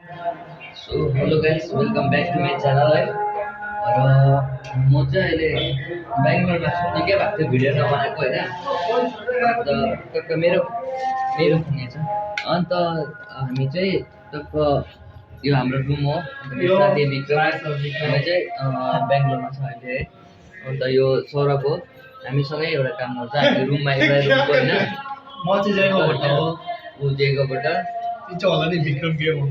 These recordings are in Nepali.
So hello guys welcome back to my channel है र म चाहिँ अहिले बेङ्गलोरमा छु निकै भएको थियो भिडियो नबनाएको होइन अन्त टक्क मेरो मेरो फोन छ अन्त हामी चाहिँ टक्क यो हाम्रो रुम हो मेरो साथी विक्रम हामी चाहिँ बेङ्गलोरमा छ अहिले है अन्त यो सौरभ हो हामीसँगै एउटा काम गर्छ हामी रुममा एउटै रुमको होइन म चाहिँ जयगाउँबाट हो ऊ जयगाउँबाट तिम्रो होला नि विक्रम के हो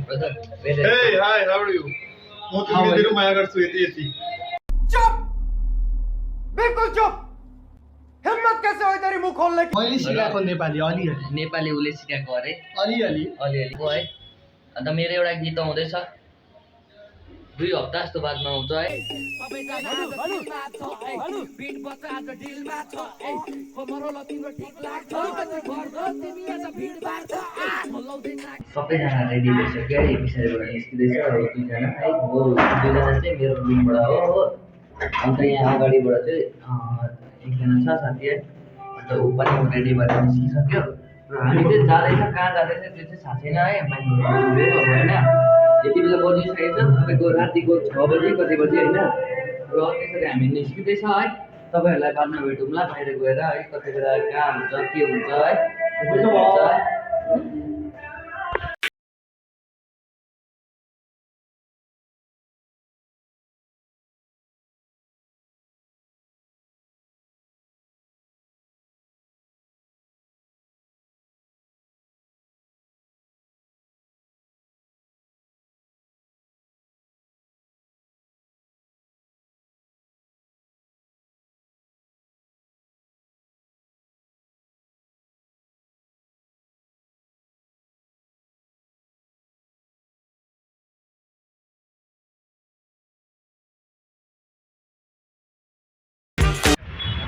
हे हाय हाउ आर यु म तिमीले मेरो माया गर्छु यति यति चुप बिल्कुल चुप हिम्मत कैसे हो तेरी मुंह खोलने की मैले सिकाएको नेपाली अलिअलि नेपाली उसले सिकाएको अरे अलिअलि अलिअलि हो है अन्त मेरो एउटा गीत आउँदैछ 2 हप्ता जस्तो बादमा आउँछ है सबैजना रेडी भइसक्यो है पछाडिबाट निस्किँदैछ अब दुईजना है हो दुईजना चाहिँ मेरो रुमबाट हो अन्त यहाँ अगाडिबाट चाहिँ एकजना छ साथी है अन्त ऊ पनि रेडी भएर निस्किसक्यो र हामी चाहिँ जाँदैछ कहाँ जाँदैछ त्यो चाहिँ थाहा छैन है बेङ्गलोर होइन यति बेला बजिसकेको छ तपाईँको रातिको 6 बजे कति बजे होइन र त्यसरी हामी निस्किँदैछ है तपाईँहरूलाई बादमा भेटौँला बाहिर गएर है कति बेला कहाँ हुन्छ के हुन्छ है त्यसरी हुन्छ है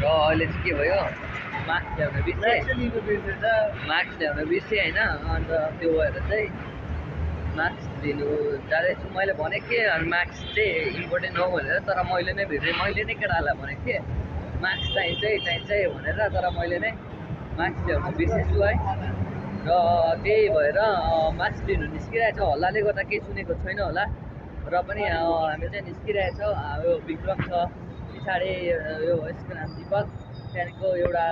र अहिले चाहिँ के भयो मास्क ल्याउन बिर्सेँ होइन अन्त त्यो भएर चाहिँ मास्क लिनु जाँदैछु मैले भनेको थिएँ अनि मास्क चाहिँ इम्पोर्टेन्ट हो भनेर तर मैले नै भेटेँ मैले नै केटाहरूलाई भनेको थिएँ मास्क चाहिन्छ भनेर तर मैले नै मास्क ल्याउन बिर्सेछु है र त्यही भएर मास्क लिनु निस्किरहेछ हल्लाले गर्दा केही सुनेको छैन होला र पनि हामी चाहिँ निस्किरहेछौँ यो विक्रम छ पछाडि यो यसको नाम दिपक त्यहाँदेखिको एउटा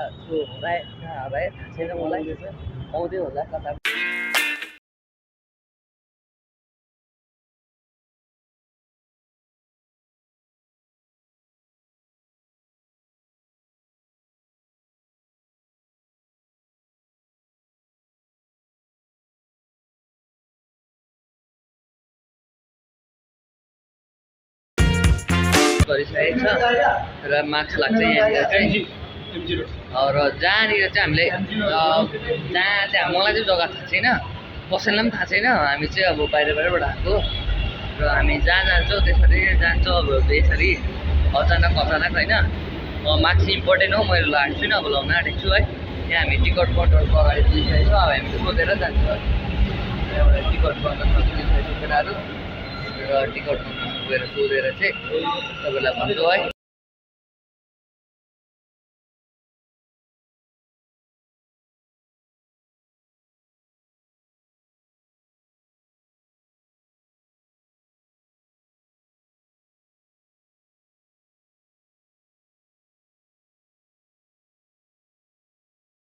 राय थाहा छैन मलाई आउँदै होला कता गरिसकेको छ र मार्क्स लाग्छ यहाँनिर चाहिँ र जहाँनिर चाहिँ हामीले जहाँ चाहिँ मलाई चाहिँ जग्गा थाहा छैन कसैलाई पनि थाहा छैन हामी चाहिँ अब बाहिरबाट आएको र हामी जहाँ जान्छौँ त्यसरी जान्छौँ अब यसरी अचानक होइन मार्क्स इम्पोर्टेन्ट हो मैले लगाएको छुइनँ अब लाउन आँटेको छु है यहाँ हामी टिकट काउन्टरको अगाडि पुगिसकेको छ अब हामी सोधेर जान्छौँ है टिकट काउन्टर पुगिसकेको केटाहरू र टिकट काउन्टरमा गएर सोधेर चाहिँ तपाईँलाई भन्छु है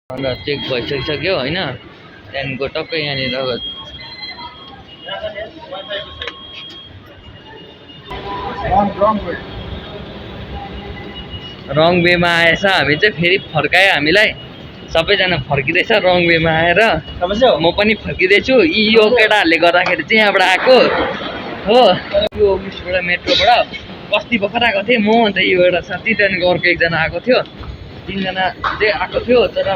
अन्त चेक भइसकिसक्यो होइन त्यहाँदेखिको टक्कै यहाँनिर रङ वेमा आएछ हामी चाहिँ फेरि फर्कायो हामीलाई सबैजना फर्किँदैछ रङ वेमा आएर म पनि फर्किँदैछु यो केटाहरूले गर्दाखेरि चाहिँ यहाँबाट आएको हो यो उयसबाट मेट्रोबाट अस्ति भर्खर आएको थिएँ म अन्त यो एउटा साथी त्यहाँदेखिको अर्को एकजना आएको थियो तिनजना चाहिँ आएको थियो तर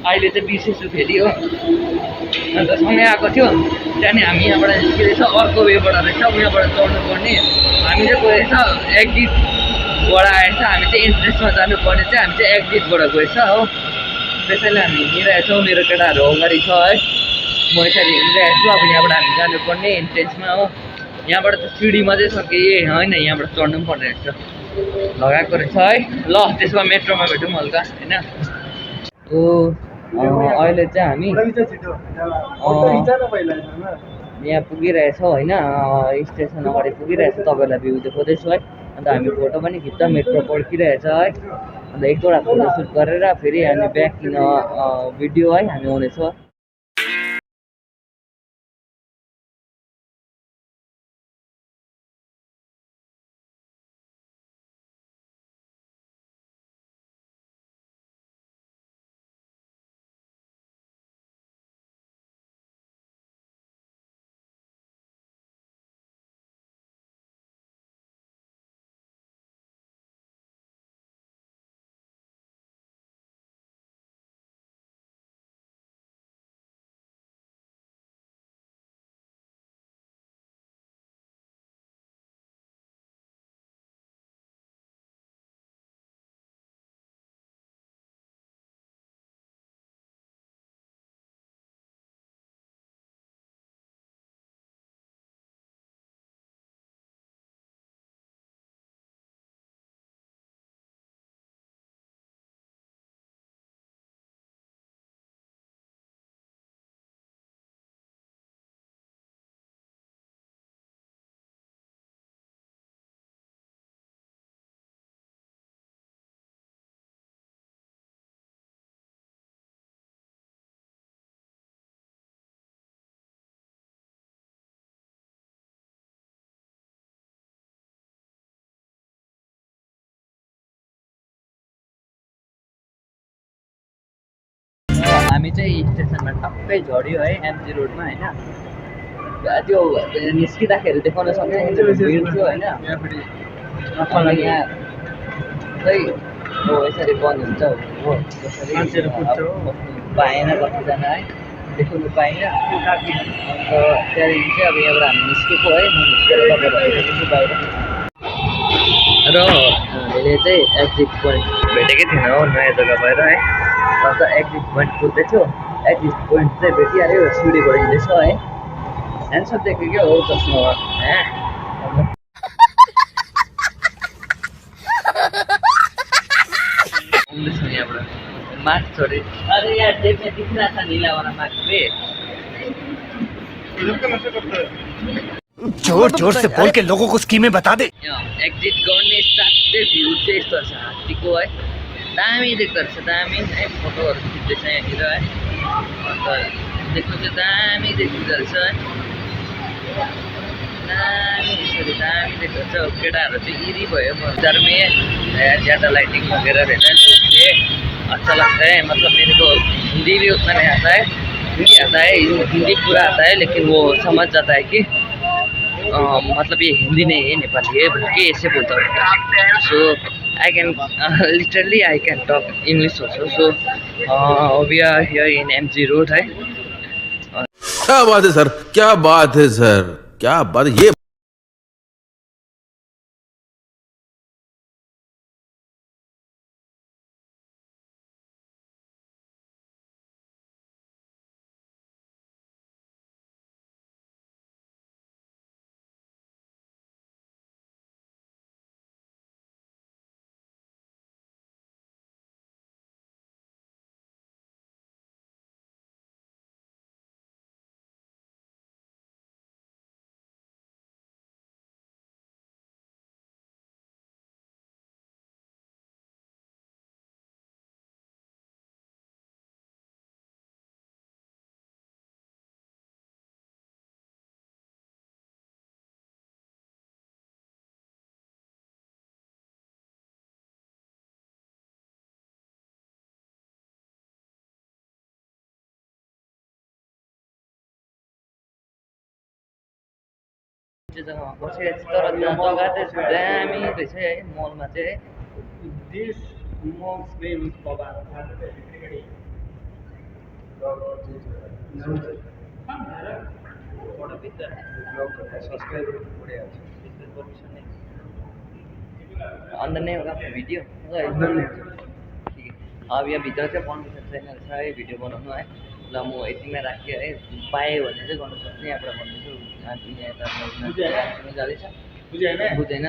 अहिले चाहिँ बिर्सेछु फेरि हो अन्त सँगै आएको थियो त्यहाँदेखि हामी यहाँबाट निस्किँदैछ अर्को वेबाट रहेछ उहाँबाट चढ्नु पर्ने हामी चाहिँ गएछ एक्जिटबाट आएछ हामी चाहिँ इन्ट्रेस्टमा जानुपर्ने चाहिँ हामी चाहिँ एक्जिटबाट गएछ हो त्यसैले हामी हिँडिरहेछौँ मेरो केटाहरू अगाडि छ है म यसरी हिँडिरहेको छु अब यहाँबाट हामी जानुपर्ने इन्ट्रेन्समा हो यहाँबाट त सिडीमा चाहिँ छ कि होइन यहाँबाट चढ्नु पनि पर्ने रहेछ लगाएको रहेछ है ल त्यसमा मेट्रोमा भेटौँ हल्का होइन अहिले चाहिँ हामी यहाँ पुगिरहेछौँ होइन स्टेसन अगाडि पुगिरहेछ तपाईँलाई भ्यू देखाउँदैछु है अन्त हामी फोटो पनि खिच्छ मेट्रो पर्खिरहेछ है अन्त एक दुईवटा फोटोसुट गरेर फेरि हामी ब्याक इन भिडियो है हामी आउनेछौँ हामी चाहिँ स्टेसनमा टक्कै झऱ्यो है एमजी रोडमा होइन त्यो निस्किँदाखेरि देखाउन सक्दैन भिड थियो होइन अनि यहाँ चाहिँ हो यसरी बन्द हुन्छ हो जसरी बस्नु पाएन कतिजना है देखाउनु पाएन अन्त त्यहाँदेखि चाहिँ अब यहाँबाट हामी निस्केको है म निस्केर तपाईँहरू देखेको बाहिर र हामीले चाहिँ एक्जिट पोइन्ट भेटेकै थिएन हो नयाँ जग्गा भएर है अन्त एक्जिट पोइन्ट कुद्दैथ्यो एक्जिट पोइन्ट चाहिँ भेटिहाल्यो सिँढीबाट हिँड्दैछ है ह्यान्डसप देख्यो क्या हो चस्मा आउँदैछ यहाँबाट माथि छोडे अरे यार देख्ने दिखिरहेको छ निलावाला माथि रे जोर जोर से बोल के लोगों को स्कीमें बता दे एक्जिट गर्ने साथै भ्यू चाहिँ यस्तो छ हात्तीको है दामी देख्दो रहेछ दामी है फोटोहरू खिच्दैछ यहाँनिर है अन्त देख्नु चाहिँ दामी देखिँदो रहेछ है दामी यसरी दामी देख्दो रहेछ केटाहरू चाहिँ इरी भयो म में ज़्यादा लाइटिंग वगैरह रहता है तो इसलिए अच्छा लगता है मतलब मेरे को हिंदी भी उतना नहीं आता है हिंदी आता है हिंदी पूरा आता है लेकिन वो समझ जाता है कि मतलब ये हिंदी नहीं है नेपाली है बोल के ऐसे बोलता हूँ so I can literally I can talk English also so we are here in MG road है क्या बात है सर क्या बात है सर क्या बात है ये त्यो जग्गामा बसिरहेको छु तर त्यो जग्गा चाहिँ दामी रहेछ है मलमा चाहिँ अंदर नहीं होगा वीडियो ठीक है अब यहाँ भित्र चाहिँ बनाउनु छैन रहेछ है भिडियो बनाउनु है ल म यतिमै राखेँ है पाएँ भने चाहिँ गर्नु सक्ने यहाँबाट भन्दैछु जाँदैछ बुझेन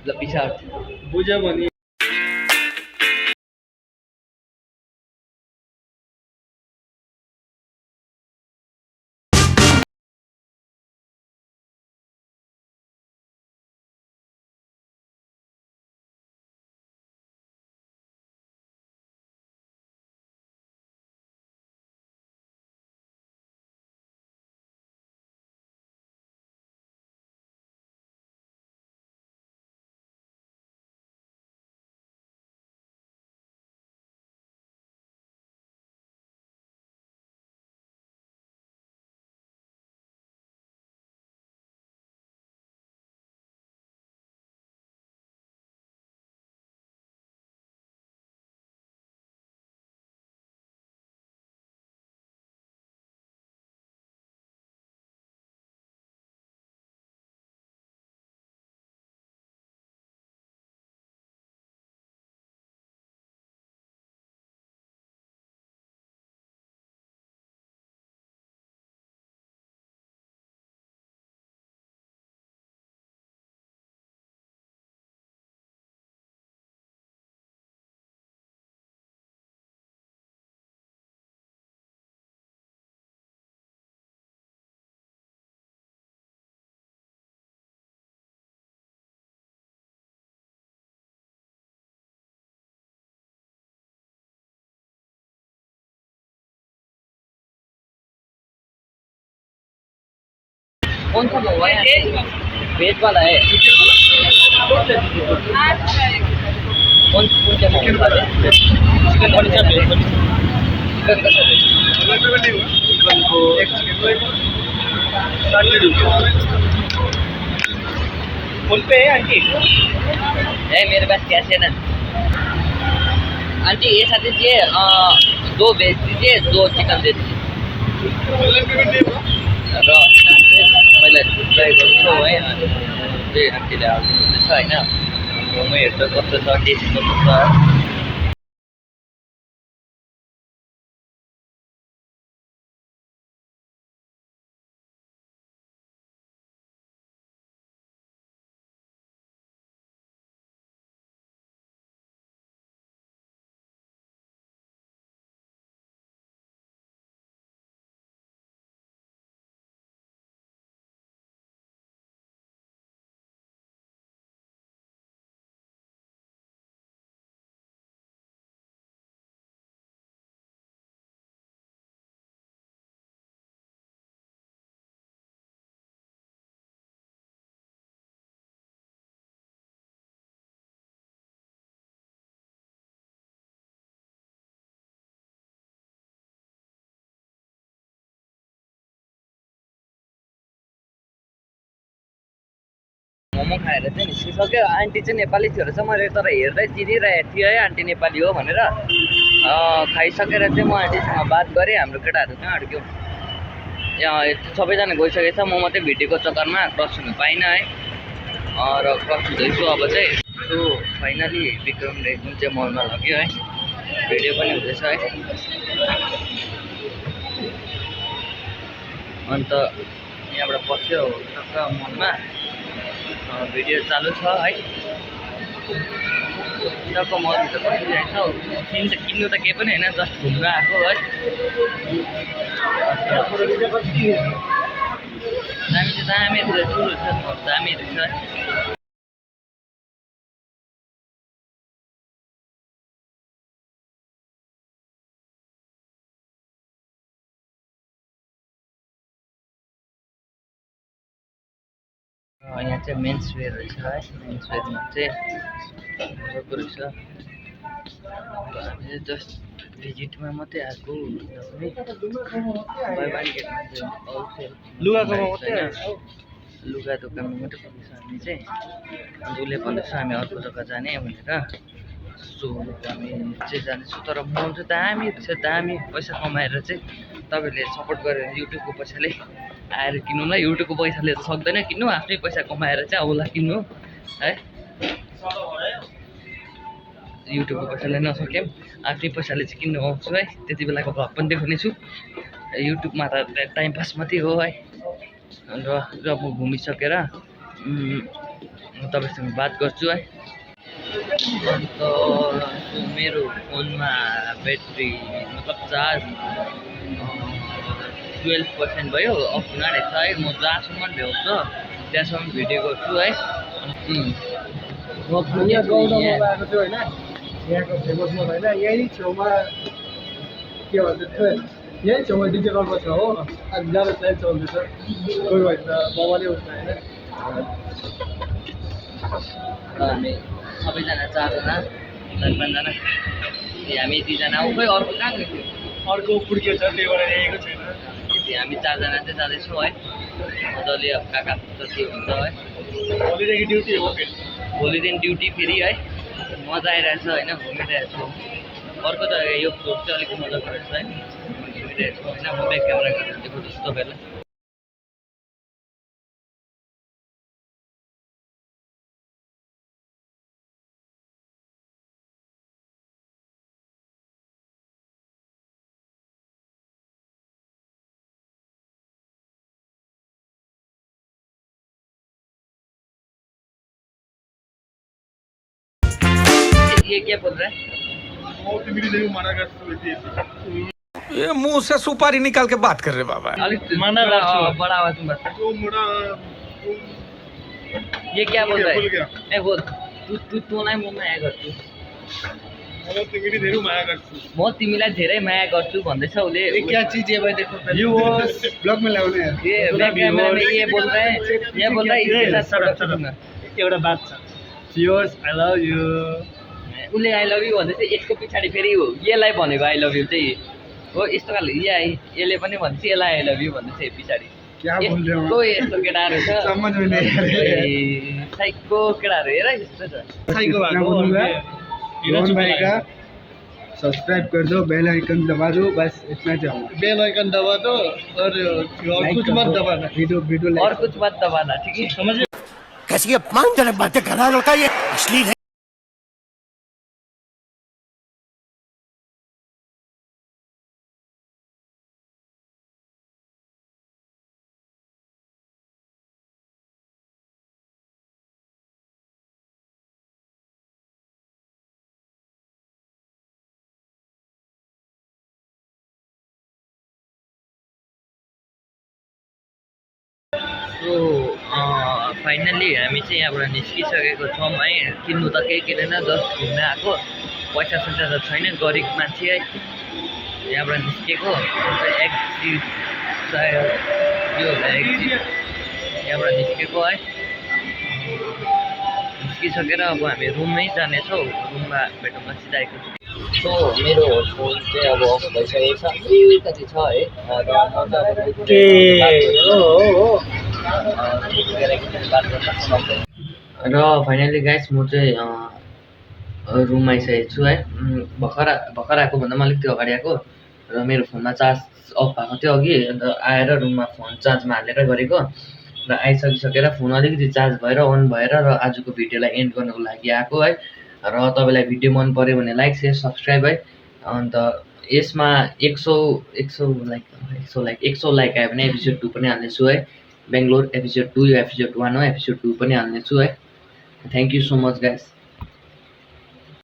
ल पछाडि बुझ्यो भने कौन सा मोमो है? वेज वाला है। कौन सा मोमो वाला है? चिकन वाली क्या वेज वाली? चिकन का सर चिकन को एक चिकन को 60 रुपये। फोन पे है आंटी? मेरे पास कैश है ना आंटी। ये साथ दीजिए 2 वेज दीजिए, 2 चिकन दे दीजिए। र पहिला ट्राई गर्छु है चाहिँ आन्टीले हालिदिनुहुँदैछ होइन। मोमो हेर्दा कस्तो छ, टेस्ट कस्तो छ। मोमो खाएर चाहिँ निस्किसक्यो। आन्टी चाहिँ नेपाली थियो रहेछ, मैले तर हेर्दै चिनिरहेको थिएँ है आन्टी नेपाली हो भनेर। खाइसकेर चाहिँ म आन्टीसँग बात गरेँ। हाम्रो केटाहरू कहाँ अड्क्यो, सबैजना गइसकेछ। म मात्रै भिडियोको चक्करमा क्रस हुनु पाइनँ है। र क्रस हुँदैछु अब चाहिँ। सो फाइनली विक्रमले जुन चाहिँ मलमा लग्यो है, भिडियो पनि हुँदैछ है। अन्त यहाँबाट पस्यो टक्क मलमा, भिडियो चालु छ है। टक्क मलभित्र पसिरहेको छ। किन त किन्नु त केही पनि होइन, जस्ट घुम्न आएको है। दामी चाहिँ दामी रहेछ, ठुलो छ, दामी रहेछ है। यहाँ चाहिँ मेन्स वेयर रहेछ है। मेन्स वेयरमा चाहिँ मजाको रहेछ। हामी जस्ट भिजिटमा मात्रै आएको। लुगा दोकानमा मात्रै पुगेछ हामी चाहिँ। अन्त उसले भन्दैछ हामी अर्को जग्गा जाने भनेर। सो हामी चाहिँ जानेछु। तर मल चाहिँ दामी रहेछ, दामी। पैसा कमाएर चाहिँ तपाईँहरूले सपोर्ट गरेर युट्युबको पैसाले आएर किन्नु ल। युट्युबको पैसाले त सक्दैन किन्नु, आफ्नै पैसा कमाएर चाहिँ औला किन्नु है। युट्युबको पैसाले नसके पनि आफ्नै पैसाले चाहिँ किन्नु आउँछु है। त्यति बेलाको भ्लग पनि देखाउने छु। युट्युबमा त टाइम पास मात्रै हो है। र जब म घुमिसकेर तपाईँसँग बात गर्छु है। अन्त मेरो फोनमा ब्याट्री मतलब चार्ज 12% भयो, अफ हुन रहेछ है। म जहाँसम्म भ्याउँछ त्यहाँसम्म भिडियो गर्छु है। यहाँ गौडामा आएको थियो होइन, यहाँको फेमस मल होइन। यहीँ छेउमा के भन्छ, यहीँ छेउमा डिजे क्लबमा छ हो। आज ज्यादा चाहिँ चल्दैछ, कोही भएन त मोबाइलै हुन्छ होइन। हामी सबैजना 4 जना 4-5 जना हामी 2 जना हो। खोइ अर्को कहाँ गएको थियो? अर्को पुर्कियो छ, त्यही भएर ल्याएको छैन। हामी 4 जना चाहिँ जाँदैछौँ है। मजाले अब काका जति हुन्छ है। भोलिदेखि ड्युटी हो फेरि। भोलिदेखि ड्युटी फेरि है। मजा आइरहेछ होइन, घुमिरहेको छु। अर्को त यो फ्लोर चाहिँ अलिक मजाको रहेछ है। घुमिरहेको छु होइन। म ब्याक क्यामेरा गरेर देखाउँछु तपाईँहरूलाई। ये क्या बोल रहा है? मना कर। ये मुंह से सुपारी निकाल के बात कर रहे बाबा। बड़ा आवाज में बात। ये क्या बोल रहा है? बोल तू नहीं मुंह में आएगा तू। तिमीले धेरै माया गर्छु म तिमीलाई धेरै माया गर्छु भन्दैछ उसले क्या चीज है भाई देखो व्यूअर्स ब्लॉग में लाउने यार ये बैक कैमरा में ये बोल रहे हैं ये बोल रहा है इसके साथ फोटो खिच्नुमा। एउटा बात छ व्यूअर्स आई लभ यू उसले आई लभ यु भन्दैछ यसको पछाडि फेरि यसलाई भनेको आई लभ यु चाहिँ हो यस्तो खाले यसले पनि भन्छ यसलाई आई लभ यु भन्दैछ पछाडि क्या बोल रहे हो यस्तो यस्तो केटाहरू छ समझ में नहीं आ रहा है साइको केटाहरू हेर यस्तो छ साइको भएको रोहन भाई का सब्सक्राइब कर दो बेल आइकन दबा दो बस इतना चाहूँगा बेल आइकन दबा दो और कुछ मत दबाना वीडियो और कुछ मत दबाना ठीक है समझ कैसी अपमानजनक बातें कर रहा है लड़का ये अश्लील है सो फाइनल्ली हामी चाहिँ यहाँबाट निस्किसकेको छौँ है किन्नु त केही किनेन जस्ट घुम्न आएको पैसा सैसा त छैन गरिब मान्छे है यहाँबाट निस्केको अन्त एक्जिट सायद यो होला एक्जिट यहाँबाट निस्केको है निस्किसकेर अब हामी रुममै जानेछौँ रुममा भेटौँला सिधा एकैचोटि सो मेरो फोन चाहिँ अब अफ भइसकेको छ अलिकति छ है र फाइनली गाइस म चाहिँ रुममा आइसकेको छु है भर्खर आएको भन्दा पनि अलिकति अगाडि आएको र मेरो फोनमा चार्ज अफ भएको थियो अघि अन्त आएर रुममा फोन चार्जमा हालेर गरेको र आइसकिसकेर फोन अलिकति चार्ज भएर अन भएर र आजको भिडियोलाई एन्ड गर्नको लागि आएको है र तपाईँलाई भिडियो मन पऱ्यो भने लाइक सेयर सब्सक्राइब है अन्त यसमा 100 लाइक आयो भने एपिसोड 2 पनि हाल्नेछु है बेङ्गलोर एपिसोड 2 यो एपिसोड 1 हो एपिसोड 2 पनि हाल्नेछु है thank you so much guys